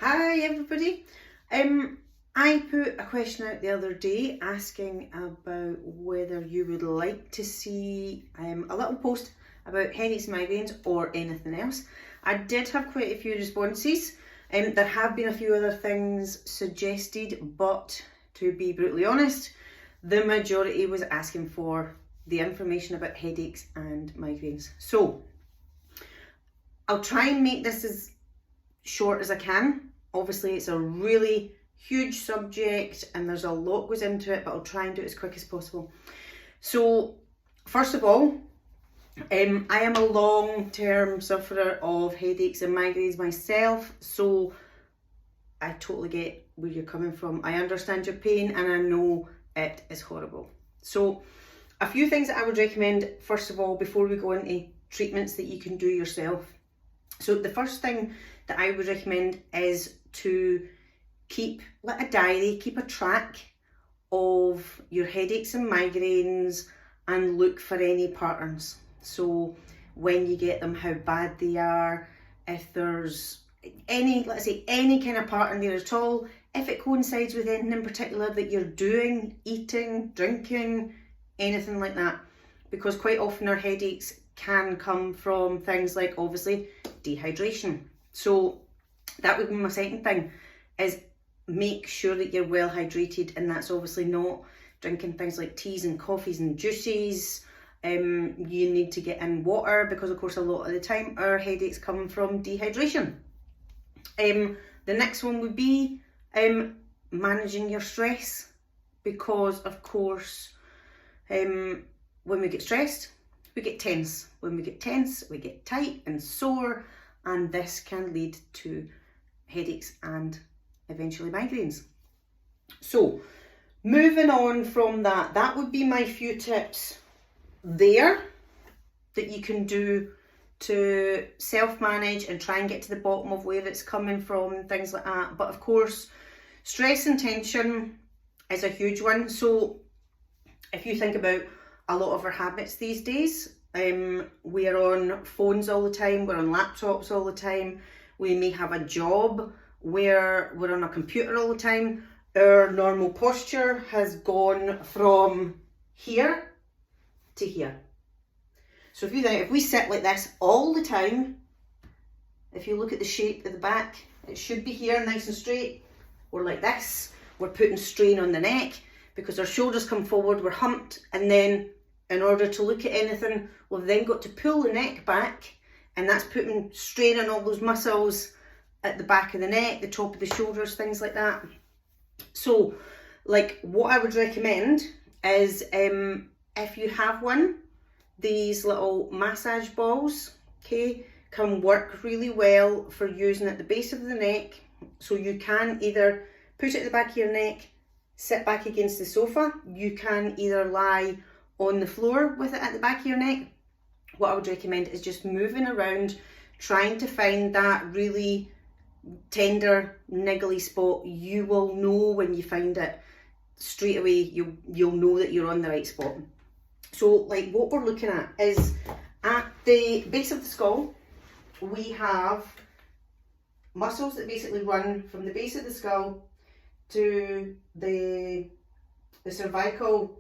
Hi everybody. I put a question out the other day asking about whether you would like to see a little post about headaches and migraines or anything else. I did have quite a few responses. There have been a few other things suggested, but to be brutally honest, the majority was asking for the information about headaches and migraines. So I'll try and make this as short as I can. Obviously it's a really huge subject and there's a lot goes into it, but I'll try and do it as quick as possible. So first of all, I am a long-term sufferer of headaches and migraines myself, so I totally get where you're coming from. I understand your pain and I know it is horrible. So a few things that I would recommend first of all before we go into treatments that you can do yourself. So the first thing that I would recommend is to keep a diary, keep a track of your headaches and migraines and look for any patterns. So when you get them, how bad they are, if there's any, let's say any kind of pattern there at all, if it coincides with anything in particular that you're doing, eating, drinking, anything like that. Because quite often our headaches can come from things like obviously dehydration. So that would be my second thing, is make sure that you're well hydrated, and that's obviously not drinking things like teas and coffees and juices. You need to get in water because of course a lot of the time our headaches come from dehydration. The next one would be managing your stress, because of course when we get stressed we get tense. When we get tense we get tight and sore, and this can lead to headaches and eventually migraines. So moving on from that, that would be my few tips there that you can do to self-manage and try and get to the bottom of where it's coming from and things like that. But of course, stress and tension is a huge one. So if you think about a lot of our habits these days, we're on phones all the time, we're on laptops all the time, we may have a job where we're on a computer all the time. Our normal posture has gone from here to here. So if you think, if we sit like this all the time, if you look at the shape of the back, it should be here nice and straight. Or like this, we're putting strain on the neck because our shoulders come forward, we're humped, and then in order to look at anything, we've then got to pull the neck back, and that's putting strain on all those muscles at the back of the neck, the top of the shoulders, things like that. So like what I would recommend is if you have one, these little massage balls, okay, can work really well for using at the base of the neck. So you can either put it at the back of your neck, sit back against the sofa, you can either lie on the floor with it at the back of your neck. What I would recommend is just moving around, trying to find that really tender, niggly spot. You will know when you find it straight away. You'll know that you're on the right spot. So like what we're looking at is at the base of the skull, we have muscles that basically run from the base of the skull to the cervical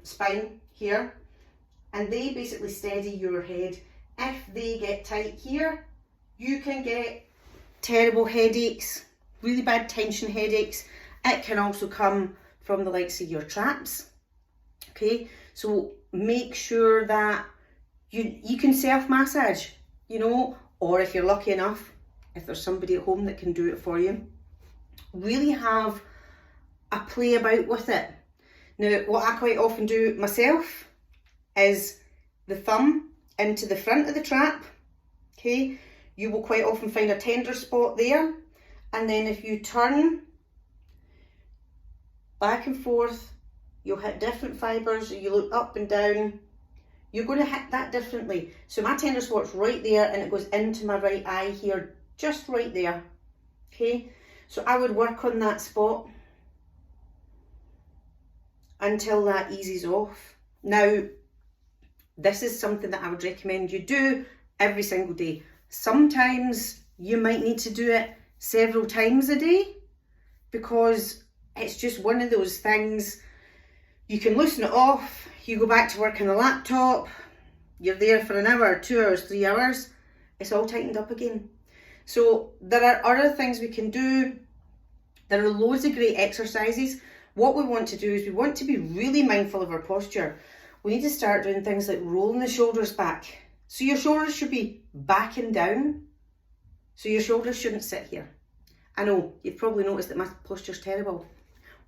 spine here, and they basically steady your head. If they get tight here, you can get terrible headaches, really bad tension headaches. It can also come from the likes of your traps. Okay, so make sure that you can self-massage, you know, or if you're lucky enough, if there's somebody at home that can do it for you, really have a play about with it. Now, what I quite often do myself is the thumb into the front of the trap, okay? You will quite often find a tender spot there, and then if you turn back and forth, you'll hit different fibres. You look up and down, you're going to hit that differently. So my tender spot's right there, and it goes into my right eye here, just right there, okay? So I would work on that spot until that eases off. Now, this is something that I would recommend you do every single day. Sometimes you might need to do it several times a day, because it's just one of those things. You can loosen it off, you go back to work on the laptop, you're there for an hour, 2 hours, 3 hours, it's all tightened up again. So there are other things we can do. There are loads of great exercises. What we want to do is we want to be really mindful of our posture. We need to start doing things like rolling the shoulders back. So your shoulders should be back and down. So your shoulders shouldn't sit here. I know, you've probably noticed that my posture's terrible,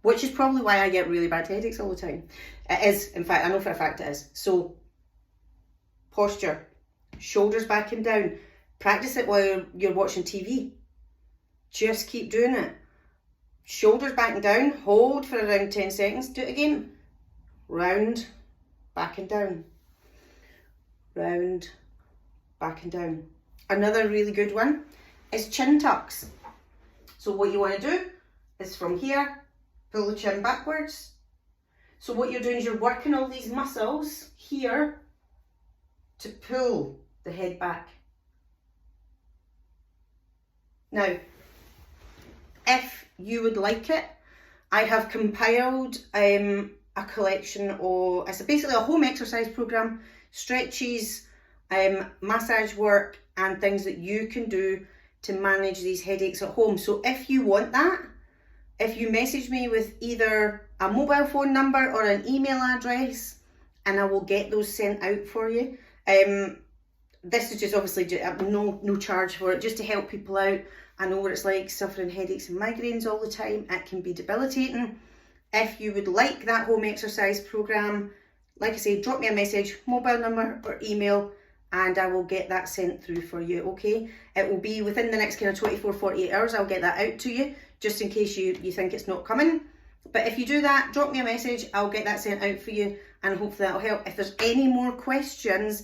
which is probably why I get really bad headaches all the time. It is, in fact, I know for a fact it is. So, posture, shoulders back and down. Practice it while you're watching TV. Just keep doing it. Shoulders back and down, hold for around 10 seconds, do it again. Round, back and down. Round, back and down. Another really good one is chin tucks. So what you want to do is from here, pull the chin backwards. So what you're doing is you're working all these muscles here to pull the head back. Now, if you would like it, I have compiled a collection of, it's basically a home exercise program, stretches, massage work and things that you can do to manage these headaches at home. So if you want that, if you message me with either a mobile phone number or an email address, and I will get those sent out for you. This is just obviously no charge for it, just to help people out. I know what it's like suffering headaches and migraines all the time. It can be debilitating. If you would like that home exercise program, like I say, drop me a message, mobile number or email, and I will get that sent through for you, okay? It will be within the next kind of 24, 48 hours. I'll get that out to you, just in case you think it's not coming. But if you do that, drop me a message, I'll get that sent out for you, and hopefully that'll help. If there's any more questions,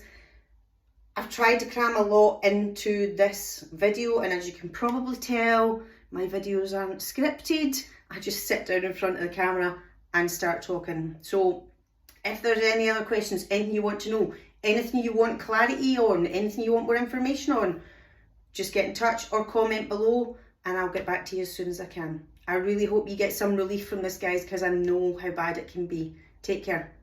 I've tried to cram a lot into this video, and as you can probably tell, my videos aren't scripted. I just sit down in front of the camera and start talking. So if there's any other questions, anything you want to know, anything you want clarity on, anything you want more information on, just get in touch or comment below and I'll get back to you as soon as I can. I really hope you get some relief from this, guys, because I know how bad it can be. Take care.